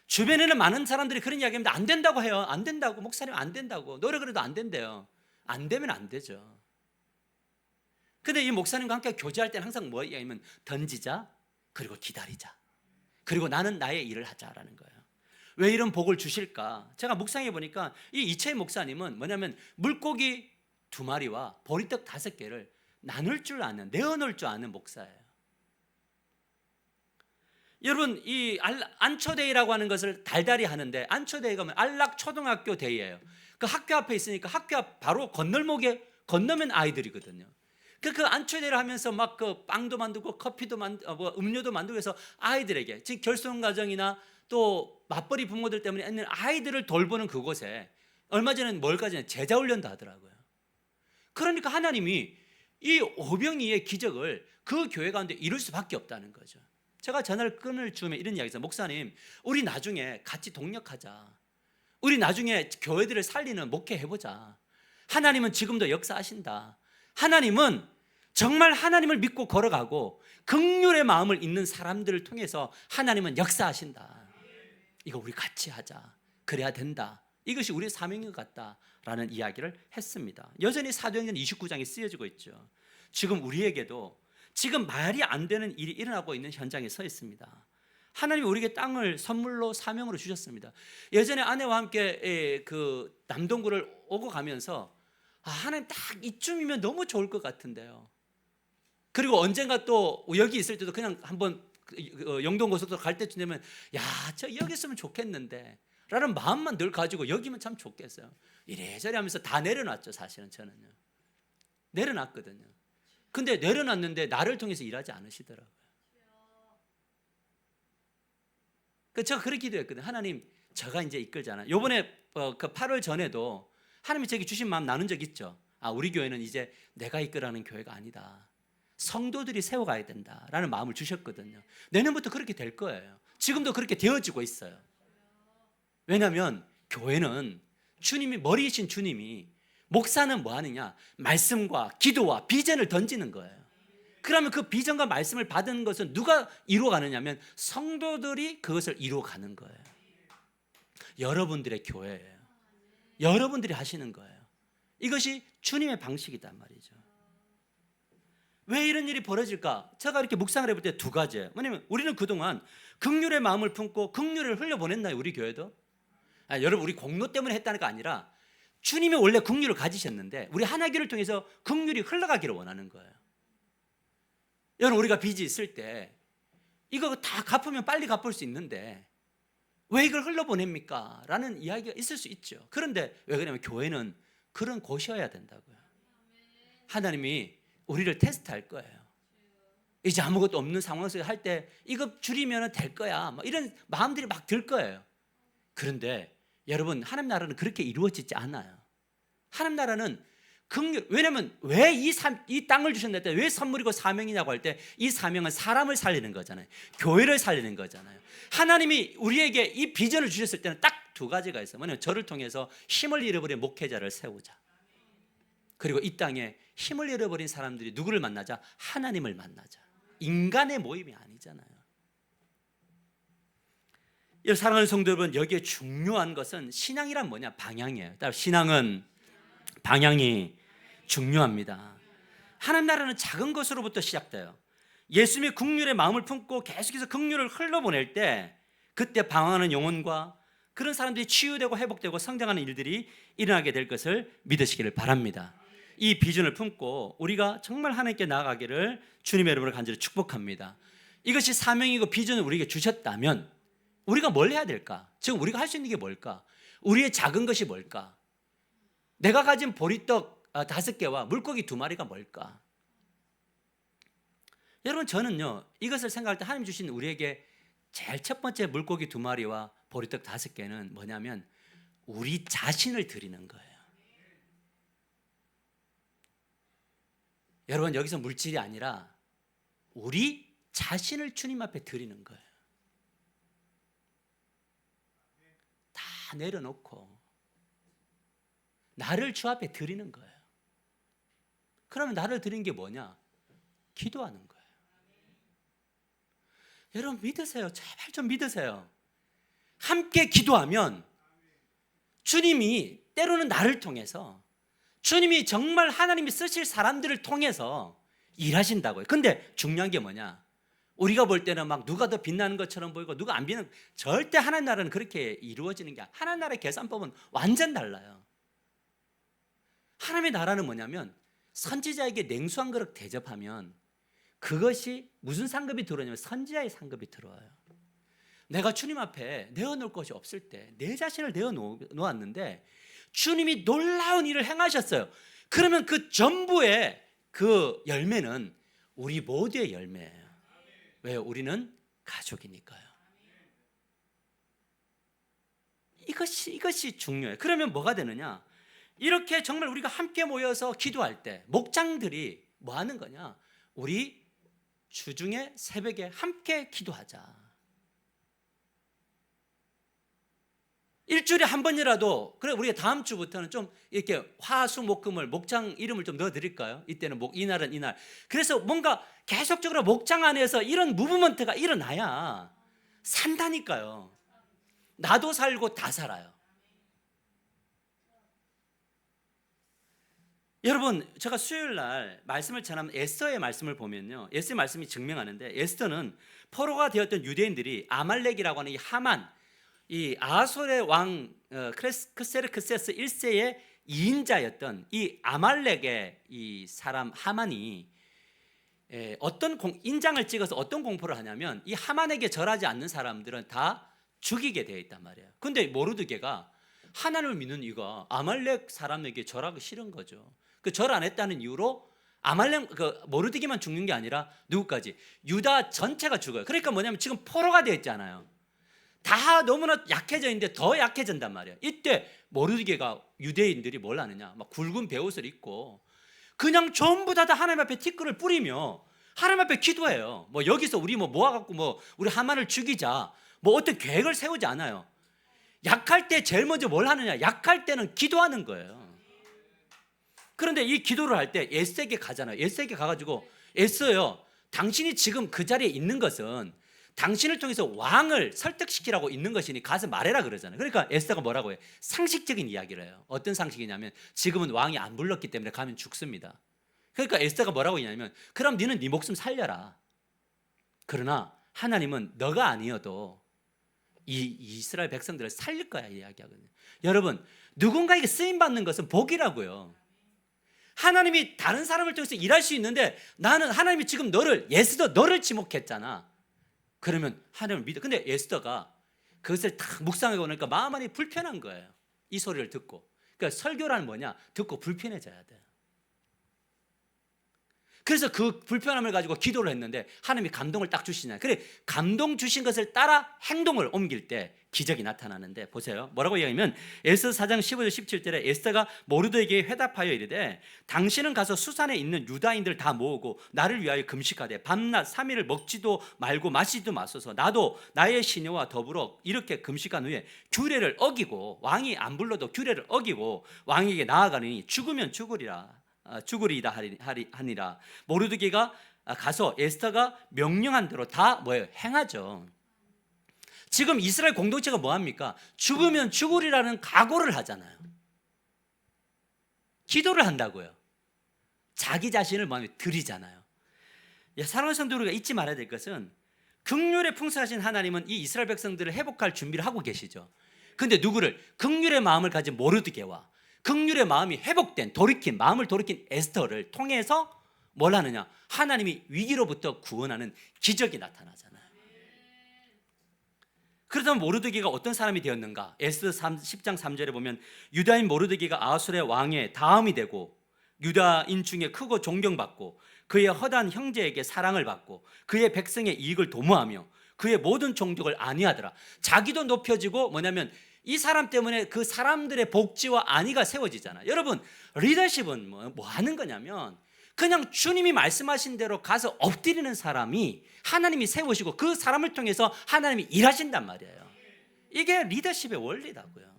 S1: 주변에는 많은 사람들이 그런 이야기합니다. 안 된다고 해요. 안 된다고. 목사님, 안 된다고. 노력을 해도 안 된대요. 안 되면 안 되죠. 근데 이 목사님과 함께 교제할 때는 항상 뭐 이야기하면 던지자, 그리고 기다리자, 그리고 나는 나의 일을 하자라는 거예요. 왜 이런 복을 주실까? 제가 묵상해 보니까 이 이채희 목사님은 뭐냐면 물고기 2마리와 보리떡 5개를 나눌 줄 아는, 내어놓을 줄 아는 목사예요. 여러분, 이 안초데이라고 하는 것을 달달이 하는데, 안초데이가 안락초등학교 데이예요. 그 학교 앞에 있으니까 학교 앞 바로 건너면 아이들이거든요. 그 안초데이를 하면서 막 그 빵도 만들고 커피도 음료도 만들고 해서 아이들에게, 즉 결손가정이나 또 맞벌이 부모들 때문에 있는 아이들을 돌보는 그곳에 얼마 전에는 뭘까지 제자 훈련도 하더라고요. 그러니까 하나님이 이 오병이의 기적을 그 교회 가운데 이룰 수밖에 없다는 거죠. 제가 전화를 끊을 즈음에 이런 이야기 했어요. 목사님, 우리 나중에 같이 동력하자. 우리 나중에 교회들을 살리는 목회 해보자. 하나님은 지금도 역사하신다. 하나님은 정말 하나님을 믿고 걸어가고 긍휼의 마음을 있는 사람들을 통해서 하나님은 역사하신다. 이거 우리 같이 하자. 그래야 된다. 이것이 우리의 사명인 것 같다라는 이야기를 했습니다. 여전히 사도행전 29장에 쓰여지고 있죠. 지금 우리에게도 지금 말이 안 되는 일이 일어나고 있는 현장에 서 있습니다. 하나님이 우리에게 땅을 선물로 사명으로 주셨습니다. 예전에 아내와 함께 그 남동구를 오고 가면서 하나님 딱 이쯤이면 너무 좋을 것 같은데요. 그리고 언젠가 또 여기 있을 때도 그냥 한번 영동고속도로 갈 때쯤 되면 저 여기 있으면 좋겠는데 라는 마음만 늘 가지고 여기면 참 좋겠어요. 이래저래 하면서 다 내려놨죠. 사실은 저는요. 내려놨거든요. 근데 내려놨는데 나를 통해서 일하지 않으시더라고요. 그래서 제가 그렇게 기도했거든요. 하나님, 제가 이제 이끌잖아요. 요번에 그 8월 전에도 하나님이 제게 주신 마음 나눈 적 있죠. 우리 교회는 이제 내가 이끌어가는 교회가 아니다. 성도들이 세워가야 된다라는 마음을 주셨거든요. 내년부터 그렇게 될 거예요. 지금도 그렇게 되어지고 있어요. 왜냐하면 교회는 주님이 머리이신 주님이, 목사는 뭐 하느냐? 말씀과 기도와 비전을 던지는 거예요. 그러면 그 비전과 말씀을 받은 것은 누가 이루어가느냐면 성도들이 그것을 이루어가는 거예요. 여러분들의 교회예요. 여러분들이 하시는 거예요. 이것이 주님의 방식이단 말이죠. 왜 이런 일이 벌어질까? 제가 이렇게 묵상을 해볼 때 두 가지예요. 왜냐하면 우리는 그동안 긍휼의 마음을 품고 긍휼을 흘려보냈나요? 우리 교회도? 여러분, 우리 공로 때문에 했다는 거 아니라 주님이 원래 긍휼을 가지셨는데 우리 하나교를 통해서 긍휼이 흘러가기를 원하는 거예요. 여러분, 우리가 빚이 있을 때 이거 다 갚으면 빨리 갚을 수 있는데 왜 이걸 흘려보냅니까? 라는 이야기가 있을 수 있죠. 그런데 왜 그러냐면 교회는 그런 곳이어야 된다고요. 하나님이 우리를 테스트할 거예요. 이제 아무것도 없는 상황 속에 할 때 이거 줄이면 될 거야, 이런 마음들이 막 들 거예요. 그런데 여러분, 하나님 나라는 그렇게 이루어지지 않아요. 하나님 나라는 긍휼, 왜냐면 왜 이 땅을 주셨나 때 왜 선물이고 사명이냐고 할 때 이 사명은 사람을 살리는 거잖아요. 교회를 살리는 거잖아요. 하나님이 우리에게 이 비전을 주셨을 때는 딱 두 가지가 있어요. 뭐냐면 저를 통해서 힘을 잃어버린 목회자를 세우자. 그리고 이 땅에 힘을 잃어버린 사람들이 누구를 만나자? 하나님을 만나자. 인간의 모임이 아니잖아요. 사랑하는 성도 여러분, 여기에 중요한 것은 신앙이란 뭐냐? 방향이에요. 신앙은 방향이 중요합니다. 하나님 나라는 작은 것으로부터 시작돼요. 예수님의 긍휼의 마음을 품고 계속해서 긍휼을 흘러보낼 때 그때 방황하는 영혼과 그런 사람들이 치유되고 회복되고 성장하는 일들이 일어나게 될 것을 믿으시기를 바랍니다. 이 비전을 품고 우리가 정말 하나님께 나아가기를 주님의 이름으로 간절히 축복합니다. 이것이 사명이고 비전을 우리에게 주셨다면 우리가 뭘 해야 될까? 지금 우리가 할 수 있는 게 뭘까? 우리의 작은 것이 뭘까? 내가 가진 보리떡 5개와 물고기 2마리가 뭘까? 여러분, 저는요 이것을 생각할 때 하나님 주신 우리에게 제일 첫 번째 물고기 2마리와 보리떡 5개는 뭐냐면 우리 자신을 드리는 거예요. 여러분, 여기서 물질이 아니라 우리 자신을 주님 앞에 드리는 거예요. 다 내려놓고 나를 주 앞에 드리는 거예요. 그러면 나를 드리는 게 뭐냐? 기도하는 거예요. 여러분, 믿으세요. 제발 좀 믿으세요. 함께 기도하면 주님이 때로는 나를 통해서, 주님이 정말 하나님이 쓰실 사람들을 통해서 일하신다고요. 근데 중요한 게 뭐냐? 우리가 볼 때는 막 누가 더 빛나는 것처럼 보이고 누가 안 빛나는, 절대 하나님 나라는 그렇게 이루어지는 게 아니라 하나님 나라의 계산법은 완전 달라요. 하나님의 나라는 뭐냐면 선지자에게 냉수 한 그릇 대접하면 그것이 무슨 상급이 들어오냐면 선지자의 상급이 들어와요. 내가 주님 앞에 내어놓을 것이 없을 때 내 자신을 내어놓았는데 주님이 놀라운 일을 행하셨어요. 그러면 그 전부의 그 열매는 우리 모두의 열매예요. 왜요? 우리는 가족이니까요. 이것이 중요해요. 그러면 뭐가 되느냐? 이렇게 정말 우리가 함께 모여서 기도할 때 목장들이 뭐 하는 거냐? 우리 주중에 새벽에 함께 기도하자. 일주일에 한 번이라도, 그래 우리가 다음 주부터는 좀 이렇게 화수목금을 목장 이름을 좀 넣어드릴까요? 이때는 이날은 이날. 그래서 뭔가 계속적으로 목장 안에서 이런 무브먼트가 일어나야 산다니까요. 나도 살고 다 살아요. 여러분, 제가 수요일 날 말씀을 전하면 에스더의 말씀을 보면요, 에스더의 말씀이 증명하는데, 에스더는 포로가 되었던 유대인들이 아말렉이라고 하는 이 하만, 이 아하솔의 왕 크세르크세스 1세의 2인자였던 이 아말렉의 이 사람 하만이 어떤 인장을 찍어서 어떤 공포를 하냐면, 이 하만에게 절하지 않는 사람들은 다 죽이게 되어 있단 말이에요. 근데 모르드게가 하나님을 믿는 이유가 아말렉 사람에게 절하기 싫은 거죠. 그 절 안 했다는 이유로 아말렉 모르드게만 죽는 게 아니라 누구까지? 유다 전체가 죽어요. 그러니까 뭐냐면 지금 포로가 되어 있잖아요. 다 너무나 약해져 있는데 더 약해진단 말이에요. 이때 모르드게가, 유대인들이 뭘 하느냐, 막 굵은 베옷을 입고 그냥 전부 다 하나님 앞에 티끌을 뿌리며 하나님 앞에 기도해요. 뭐 여기서 우리 뭐 모아갖고 뭐 우리 하만을 죽이자, 뭐 어떤 계획을 세우지 않아요. 약할 때 제일 먼저 뭘 하느냐, 약할 때는 기도하는 거예요. 그런데 이 기도를 할 때 에스더에게 가잖아요. 에스더에게 가가지고, 에스더요, 당신이 지금 그 자리에 있는 것은 당신을 통해서 왕을 설득시키라고 있는 것이니 가서 말해라 그러잖아요. 그러니까 에스더가 뭐라고 해요? 상식적인 이야기를 해요. 어떤 상식이냐면, 지금은 왕이 안 불렀기 때문에 가면 죽습니다. 그러니까 에스더가 뭐라고 했냐면, 그럼 너는 네 목숨 살려라. 그러나 하나님은 너가 아니어도 이 이스라엘 백성들을 살릴 거야 이야기하거든요. 여러분, 누군가에게 쓰임 받는 것은 복이라고요. 하나님이 다른 사람을 통해서 일할 수 있는데, 나는 하나님이 지금 에스더 너를 지목했잖아. 그러면 하나님을 믿어. 근데 에스더가 그것을 딱 묵상하고 나니까 마음 안이 불편한 거예요. 이 소리를 듣고. 그러니까 설교란 뭐냐? 듣고 불편해져야 돼요. 그래서 그 불편함을 가지고 기도를 했는데 하나님이 감동을 딱 주시냐. 그래, 감동 주신 것을 따라 행동을 옮길 때 기적이 나타나는데, 보세요. 뭐라고 이야기하면, 에스더 4장 15절 17절에 에스더가 모르드게에게 회답하여 이르되, 당신은 가서 수산에 있는 유다인들 다 모으고 나를 위하여 금식하되 밤낮 3일을 먹지도 말고 마시지도 마소서. 나도 나의 시녀와 더불어 이렇게 금식한 후에 규례를 어기고, 왕이 안 불러도 규례를 어기고 왕에게 나아가니 죽으면 죽으리이다 하니라. 모르드게가 가서 에스더가 명령한 대로 다 뭐예요? 행하죠. 지금 이스라엘 공동체가 뭐합니까? 죽으면 죽으리라는 각오를 하잖아요. 기도를 한다고요. 자기 자신을 마음에 들이잖아요. 사랑하는 성도, 우리가 잊지 말아야 될 것은, 긍휼에 풍성하신 하나님은 이 이스라엘 백성들을 회복할 준비를 하고 계시죠. 근데 누구를? 긍휼의 마음을 가진 모르드게와 긍휼의 마음이 회복된, 마음을 돌이킨 에스더를 통해서 뭘 하느냐? 하나님이 위기로부터 구원하는 기적이 나타나잖아요. 그러다 모르드게가 어떤 사람이 되었는가? 에스더 10장 3절에 보면, 유다인 모르드게가 아하솔의 왕의 다음이 되고 유다인 중에 크고 존경받고 그의 허다한 형제에게 사랑을 받고 그의 백성의 이익을 도모하며 그의 모든 종족을 안위하더라. 자기도 높여지고, 뭐냐면 이 사람 때문에 그 사람들의 복지와 안위가 세워지잖아요. 여러분, 리더십은 뭐 하는 거냐면, 그냥 주님이 말씀하신 대로 가서 엎드리는 사람이 하나님이 세우시고 그 사람을 통해서 하나님이 일하신단 말이에요. 이게 리더십의 원리라고요.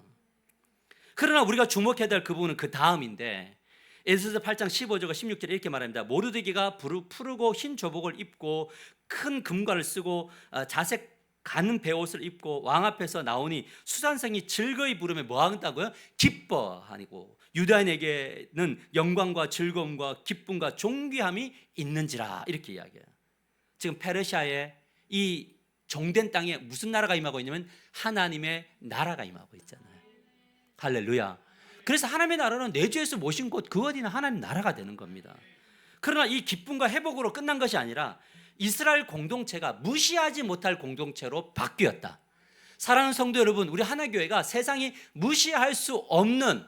S1: 그러나 우리가 주목해야 될 그 부분은 그 다음인데, 에스더 8장 15절과 16절에 이렇게 말합니다. 모르드게가 푸르고 흰 조복을 입고 큰 금관을 쓰고 자색 가는 베옷을 입고 왕 앞에서 나오니 수산성이 즐거이 부르며 뭐 한다고요? 기뻐하니고 유다인에게는 영광과 즐거움과 기쁨과 존귀함이 있는지라, 이렇게 이야기해요. 지금 페르시아의 이 종된 땅에 무슨 나라가 임하고 있냐면 하나님의 나라가 임하고 있잖아요. 할렐루야. 그래서 하나님의 나라는 내주에서 모신 곳 그 어디나 하나님 나라가 되는 겁니다. 그러나 이 기쁨과 회복으로 끝난 것이 아니라 이스라엘 공동체가 무시하지 못할 공동체로 바뀌었다. 사랑하는 성도 여러분, 우리 하나교회가 세상이 무시할 수 없는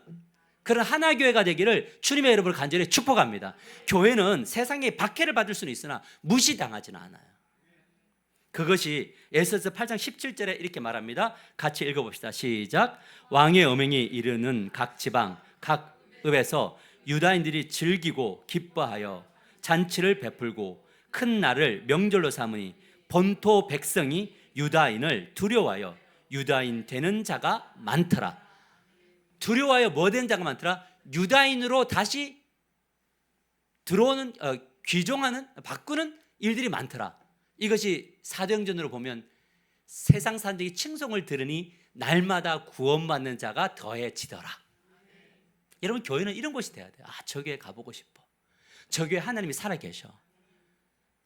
S1: 그런 하나교회가 되기를 주님의 이름으로 간절히 축복합니다. 교회는 세상에 박해를 받을 수는 있으나 무시당하지는 않아요. 그것이 에스더 8장 17절에 이렇게 말합니다. 같이 읽어봅시다. 시작. 왕의 음행이 이르는 각 지방 각 읍에서 유다인들이 즐기고 기뻐하여 잔치를 베풀고 큰 날을 명절로 삼으니 본토 백성이 유다인을 두려워하여 유다인 되는 자가 많더라. 두려워하여 뭐 된 자가 많더라? 유다인으로 다시 들어오는 귀종하는 바꾸는 일들이 많더라. 이것이 사도행전으로 보면 세상 사람들이 칭송을 들으니 날마다 구원받는 자가 더해지더라. 여러분, 교회는 이런 곳이 돼야 돼요. 저 교회 가보고 싶어. 저 교회 하나님이 살아계셔.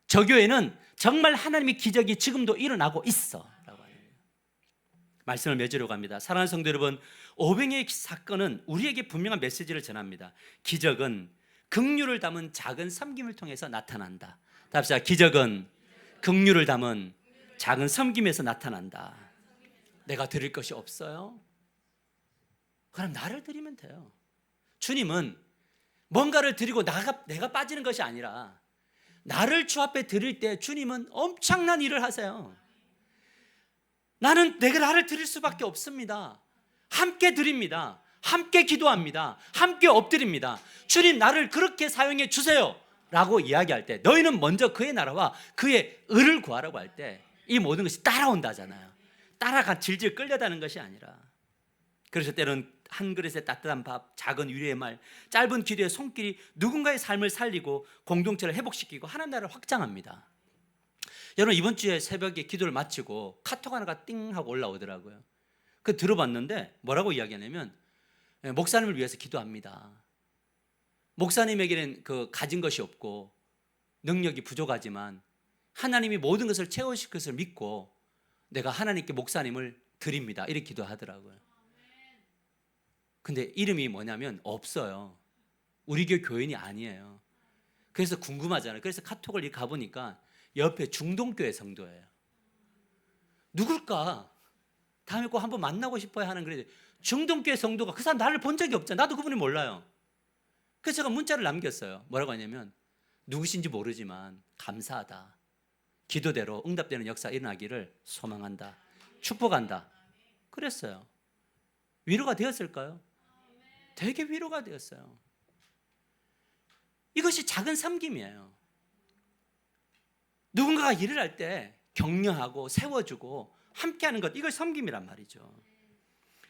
S1: 저 교회는 정말 하나님의 기적이 지금도 일어나고 있어 라고 하는 거예요. 말씀을 맺으려고 합니다. 사랑하는 성도 여러분, 오병이의 사건은 우리에게 분명한 메시지를 전합니다. 기적은 긍휼을 담은 작은 섬김을 통해서 나타난다. 답시다. 기적은 긍휼을 담은 작은 섬김에서 나타난다. 내가 드릴 것이 없어요? 그럼 나를 드리면 돼요. 주님은 뭔가를 드리고 내가 빠지는 것이 아니라 나를 주 앞에 드릴 때 주님은 엄청난 일을 하세요. 내가 나를 드릴 수밖에 없습니다. 함께 드립니다. 함께 기도합니다. 함께 엎드립니다. 주님, 나를 그렇게 사용해 주세요 라고 이야기할 때, 너희는 먼저 그의 나라와 그의 의를 구하라고 할 때 이 모든 것이 따라온다잖아요. 따라가 질질 끌려다는 것이 아니라. 그래서 때로는 한 그릇의 따뜻한 밥, 작은 위로의 말, 짧은 기도의 손길이 누군가의 삶을 살리고 공동체를 회복시키고 하나님 나라를 확장합니다. 여러분, 이번 주에 새벽에 기도를 마치고 카톡 하나가 띵 하고 올라오더라고요. 그 들어봤는데 뭐라고 이야기하냐면, 목사님을 위해서 기도합니다. 목사님에게는 가진 것이 없고 능력이 부족하지만 하나님이 모든 것을 채우실 것을 믿고 내가 하나님께 목사님을 드립니다. 이렇게 기도하더라고요. 근데 이름이 뭐냐면 없어요. 우리 교인이 아니에요. 그래서 궁금하잖아요. 그래서 카톡을 가보니까 옆에 중동교회 성도예요. 누굴까? 다음에 꼭 한번 만나고 싶어야 하는, 그래 중동교회 성도가, 그 사람 나를 본 적이 없잖아. 나도 그분을 몰라요. 그래서 제가 문자를 남겼어요. 뭐라고 하냐면, 누구신지 모르지만 감사하다. 기도대로 응답되는 역사 일어나기를 소망한다. 축복한다. 그랬어요. 위로가 되었을까요? 되게 위로가 되었어요. 이것이 작은 섬김이에요. 누군가가 일을 할 때 격려하고 세워주고 함께하는 것, 이걸 섬김이란 말이죠.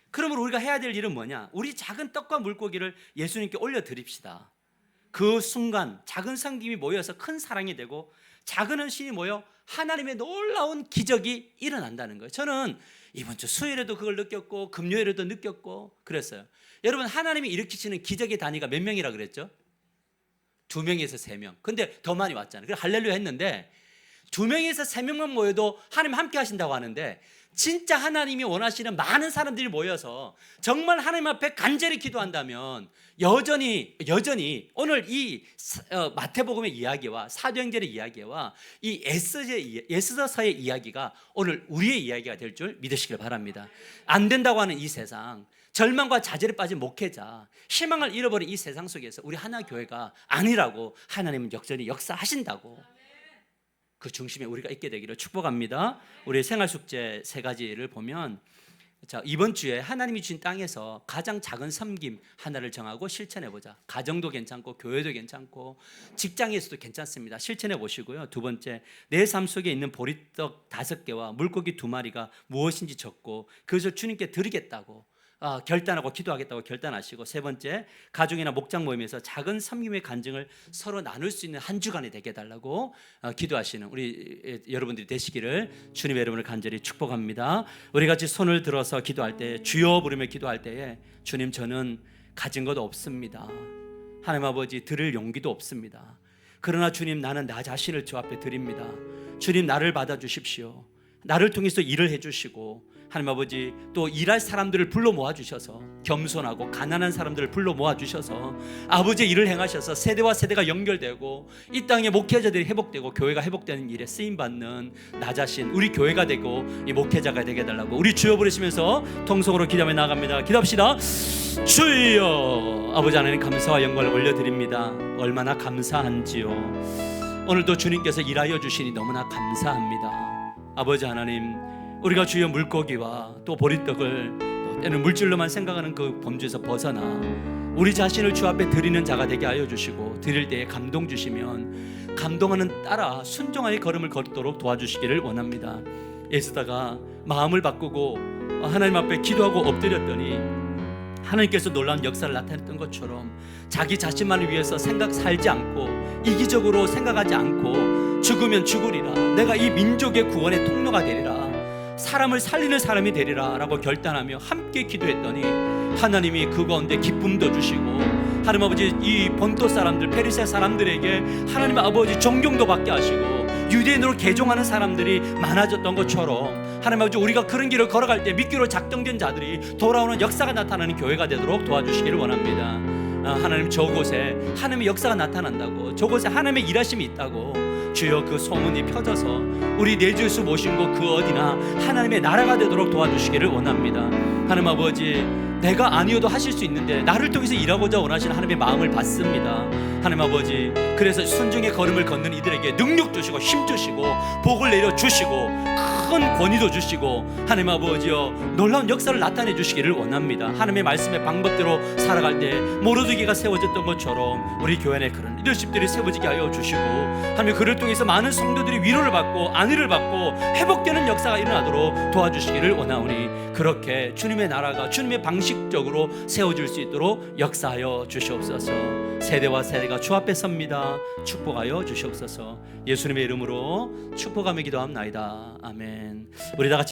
S1: 그러므로 우리가 해야 될 일은 뭐냐? 우리 작은 떡과 물고기를 예수님께 올려드립시다. 그 순간 작은 섬김이 모여서 큰 사랑이 되고 작은 헌신이 모여 하나님의 놀라운 기적이 일어난다는 거예요. 저는 이번 주 수요일에도 그걸 느꼈고 금요일에도 느꼈고 그랬어요. 여러분, 하나님이 일으키시는 기적의 단위가 몇 명이라 그랬죠? 2명에서 3명. 근데 더 많이 왔잖아요. 그래서 할렐루야 했는데 2명에서 3명만 모여도 하나님 함께 하신다고 하는데, 진짜 하나님이 원하시는 많은 사람들이 모여서 정말 하나님 앞에 간절히 기도한다면 여전히 오늘 이 마태복음의 이야기와 사도행전의 이야기와 이 에스더서의 이야기가 오늘 우리의 이야기가 될 줄 믿으시길 바랍니다. 안 된다고 하는 이 세상, 절망과 좌절에 빠진 목회자, 희망을 잃어버린 이 세상 속에서 우리 하나교회가 아니라고, 하나님은 여전히 역사하신다고, 그 중심에 우리가 있게 되기를 축복합니다. 우리의 생활숙제 3가지를 보면, 자, 이번 주에 하나님이 주신 땅에서 가장 작은 섬김 하나를 정하고 실천해보자. 가정도 괜찮고 교회도 괜찮고 직장에서도 괜찮습니다. 실천해 보시고요. 2번째, 내 삶 속에 있는 보리떡 5개와 물고기 2마리가 무엇인지 적고 그것을 주님께 드리겠다고 결단하고 기도하겠다고 결단하시고, 3번째, 가족이나 목장 모임에서 작은 섬김의 간증을 서로 나눌 수 있는 한 주간이 되게 해달라고 기도하시는 우리 여러분들이 되시기를 주님의 이름으로 간절히 축복합니다. 우리 같이 손을 들어서 기도할 때, 주여 부르며 기도할 때에, 주님, 저는 가진 것 없습니다. 하나님 아버지, 드릴 용기도 없습니다. 그러나 주님, 나는 나 자신을 주 앞에 드립니다. 주님, 나를 받아주십시오. 나를 통해서 일을 해주시고, 하나님 아버지, 또 일할 사람들을 불러 모아주셔서, 겸손하고 가난한 사람들을 불러 모아주셔서 아버지의 일을 행하셔서 세대와 세대가 연결되고 이 땅의 목회자들이 회복되고 교회가 회복되는 일에 쓰임받는 나 자신, 우리 교회가 되고 이 목회자가 되게 해달라고 우리 주여 부르시면서 통성으로 기도하며 나갑니다. 기도합시다. 주여, 아버지 하나님, 감사와 영광을 올려드립니다. 얼마나 감사한지요. 오늘도 주님께서 일하여 주시니 너무나 감사합니다. 아버지 하나님, 우리가 주여 물고기와 또 보리떡을 또 때는 물질로만 생각하는 그 범주에서 벗어나 우리 자신을 주 앞에 드리는 자가 되게 하여 주시고, 드릴 때에 감동 주시면 감동하는 따라 순종하의 걸음을 걷도록 도와주시기를 원합니다. 에스더가 마음을 바꾸고 하나님 앞에 기도하고 엎드렸더니 하나님께서 놀라운 역사를 나타냈던 것처럼 자기 자신만을 위해서 살지 않고 이기적으로 생각하지 않고, 죽으면 죽으리라, 내가 이 민족의 구원의 통로가 되리라, 사람을 살리는 사람이 되리라 라고 결단하며 함께 기도했더니 하나님이 그 가운데 기쁨도 주시고 하나님 아버지 이 본토 사람들 페르시아 사람들에게 하나님 아버지 존경도 받게 하시고 유대인으로 개종하는 사람들이 많아졌던 것처럼 하나님 아버지 우리가 그런 길을 걸어갈 때 믿기로 작정된 자들이 돌아오는 역사가 나타나는 교회가 되도록 도와주시기를 원합니다. 하나님 저곳에 하나님의 역사가 나타난다고, 저곳에 하나님의 일하심이 있다고 주여 그 소문이 펴져서 우리 내주 예수 모신 곳 그 어디나 하나님의 나라가 되도록 도와주시기를 원합니다. 하나님 아버지 내가 아니어도 하실 수 있는데 나를 통해서 일하고자 원하시는 하나님의 마음을 받습니다. 하나님 아버지 그래서 순종의 걸음을 걷는 이들에게 능력 주시고 힘 주시고 복을 내려 주시고 큰 권위도 주시고 하나님 아버지여 놀라운 역사를 나타내 주시기를 원합니다. 하나님의 말씀의 방법대로 살아갈 때 모로드기가 세워졌던 것처럼 우리 교회 안에 그런 리더십들이 세워지게 하여 주시고 하나님 그를 통해서 많은 성도들이 위로를 받고 안위를 받고 회복되는 역사가 일어나도록 도와주시기를 원하오니 그렇게 주님의 나라가 주님의 방식적으로 세워질 수 있도록 역사하여 주시옵소서. 세대와 세대가 주 앞에 섭니다. 축복하여 주시옵소서. 예수님의 이름으로 축복하며 기도합나이다. 아멘. 우리 다 같이